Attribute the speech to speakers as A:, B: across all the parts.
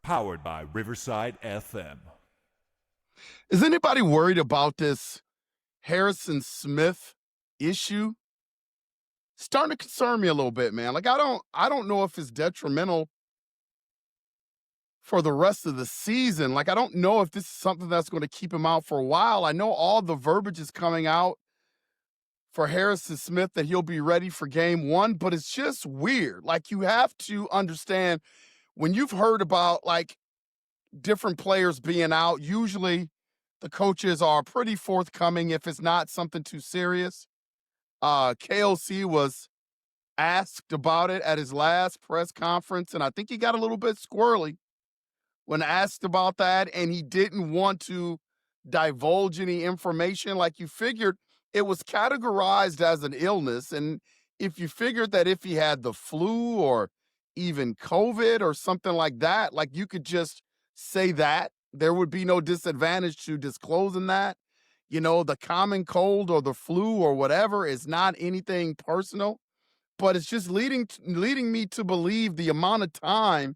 A: powered by Riverside FM.
B: Is anybody worried about this Harrison Smith issue? Starting to concern me a little bit, man. Like I don't know if it's detrimental for the rest of the season. Like I don't know if this is something that's going to keep him out for a while. I know all the verbiage is coming out for Harrison Smith that he'll be ready for game 1, but it's just weird. Like you have to understand when you've heard about like different players being out, usually the coaches are pretty forthcoming if it's not something too serious. KLC was asked about it at his last press conference, and I think he got a little bit squirrely when asked about that, and he didn't want to divulge any information. Like you figured it was categorized as an illness, and if you figured that if he had the flu or even COVID or something like that, like you could just say that. There would be no disadvantage to disclosing that. You know, the common cold or the flu or whatever is not anything personal, but it's just leading me to believe the amount of time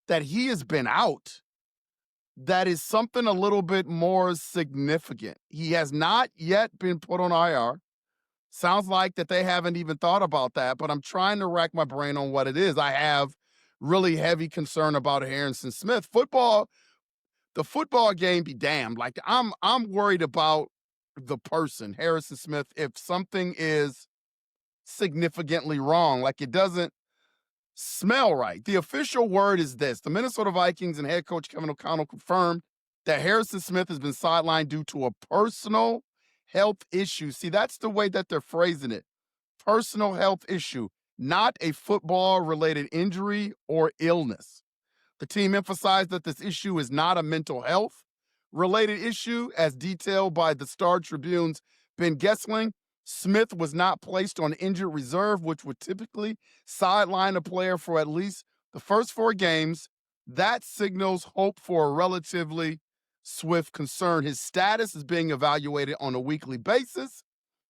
B: that he has been out, that is something a little bit more significant. He has not yet been put on IR. Sounds like that they haven't even thought about that, but I'm trying to rack my brain on what it is. I have really heavy concern about Harrison Smith. The football game be damned. Like I'm worried about the person, Harrison Smith, if something is significantly wrong, like it doesn't smell right. The official word is this. The Minnesota Vikings and head coach Kevin O'Connell confirmed that Harrison Smith has been sidelined due to a personal health issue. See, that's the way that they're phrasing it. Personal health issue, not a football-related injury or illness. The team emphasized that this issue is not a mental health related issue, as detailed by the Star Tribune's Ben Gessling. Smith was not placed on injured reserve, which would typically sideline a player for at least the first 4 games. That signals hope for a relatively swift concern. His status is being evaluated on a weekly basis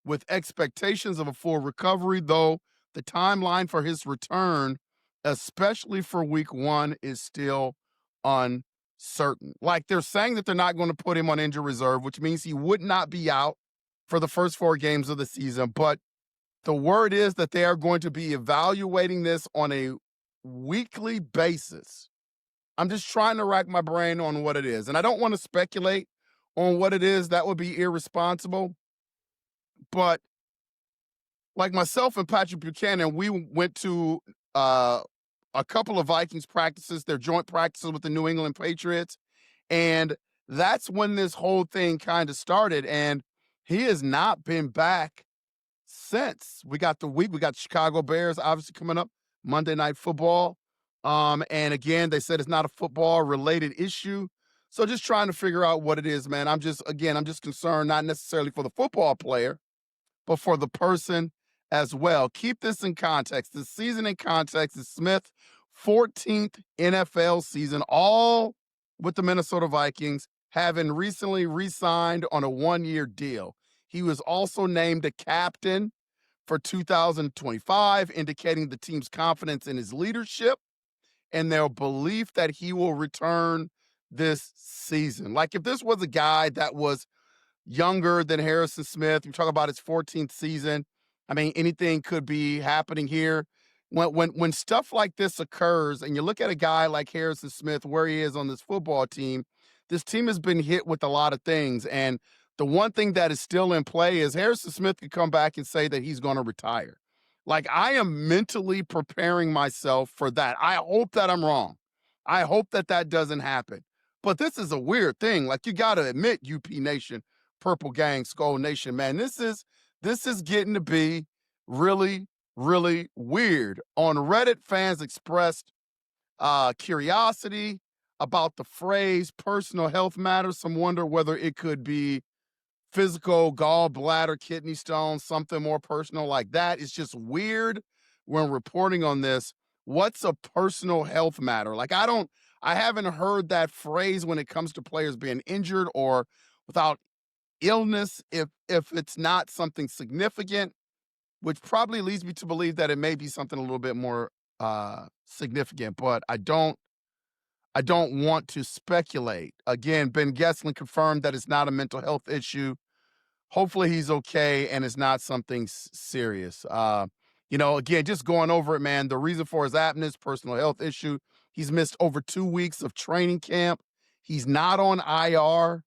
B: with expectations of a full recovery, though the timeline for his return, especially for week 1, is still uncertain. Like they're saying that they're not going to put him on injured reserve, which means he would not be out for the first 4 games of the season. But the word is that they are going to be evaluating this on a weekly basis. I'm just trying to rack my brain on what it is. And I don't want to speculate on what it is. That would be irresponsible. But like myself and Patrick Buchanan, we went to a couple of Vikings practices, their joint practices with the New England Patriots. And that's when this whole thing kind of started. And he has not been back since. We got Chicago Bears obviously coming up, Monday Night Football. And again, they said it's not a football related issue. So just trying to figure out what it is, man. I'm just concerned, not necessarily for the football player, but for the person as well. Keep this in context. This season in context is Smith's 14th NFL season, all with the Minnesota Vikings, having recently re-signed on a 1-year deal. He was also named a captain for 2025, indicating the team's confidence in his leadership and their belief that he will return this season. Like if this was a guy that was younger than Harrison Smith, you talk about his 14th season, I mean, anything could be happening here. When stuff like this occurs and you look at a guy like Harrison Smith, where he is on this football team, this team has been hit with a lot of things. And the one thing that is still in play is Harrison Smith could come back and say that he's going to retire. Like I am mentally preparing myself for that. I hope that I'm wrong. I hope that that doesn't happen. But this is a weird thing. Like you got to admit, UP Nation, Purple Gang, Skull Nation, man, this is getting to be really, really weird. On Reddit, fans expressed curiosity about the phrase personal health matters. Some wonder whether it could be physical, gallbladder, kidney stones, something more personal like that. It's just weird when reporting on this. What's a personal health matter? Like I haven't heard that phrase when it comes to players being injured or without illness if it's not something significant, which probably leads me to believe that it may be something a little bit more significant, but I don't I don't want to speculate. Again, Ben Gesslin confirmed that it's not a mental health issue. Hopefully he's okay and it's not something serious. Again, just going over it, man. The reason for his absence, personal health issue. He's missed over 2 weeks of training camp. He's not on IR.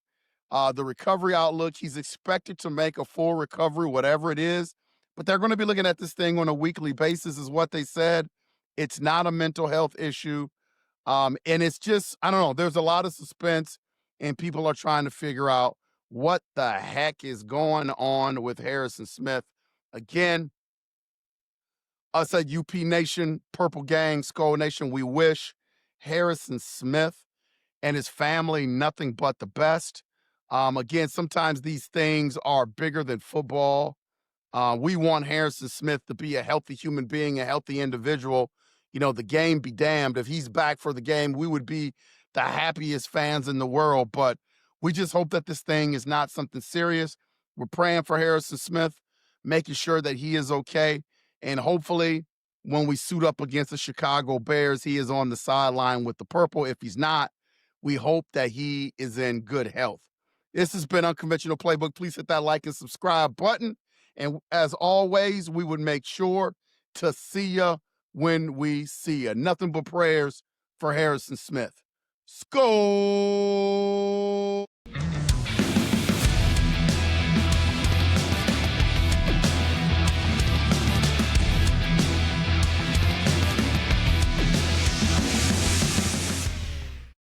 B: The recovery outlook, he's expected to make a full recovery, whatever it is. But they're going to be looking at this thing on a weekly basis, is what they said. It's not a mental health issue. And it's just, I don't know, there's a lot of suspense, and people are trying to figure out what the heck is going on with Harrison Smith. Again, us at UP Nation, Purple Gang, Skull Nation, we wish Harrison Smith and his family nothing but the best. Again, sometimes these things are bigger than football. We want Harrison Smith to be a healthy human being, a healthy individual. The game be damned. If he's back for the game, we would be the happiest fans in the world. But we just hope that this thing is not something serious. We're praying for Harrison Smith, making sure that he is okay. And hopefully, when we suit up against the Chicago Bears, he is on the sideline with the purple. If he's not, we hope that he is in good health. This has been Unconventional Playbook. Please hit that like and subscribe button. And as always, we would make sure to see you when we see you. Nothing but prayers for Harrison Smith. Skol!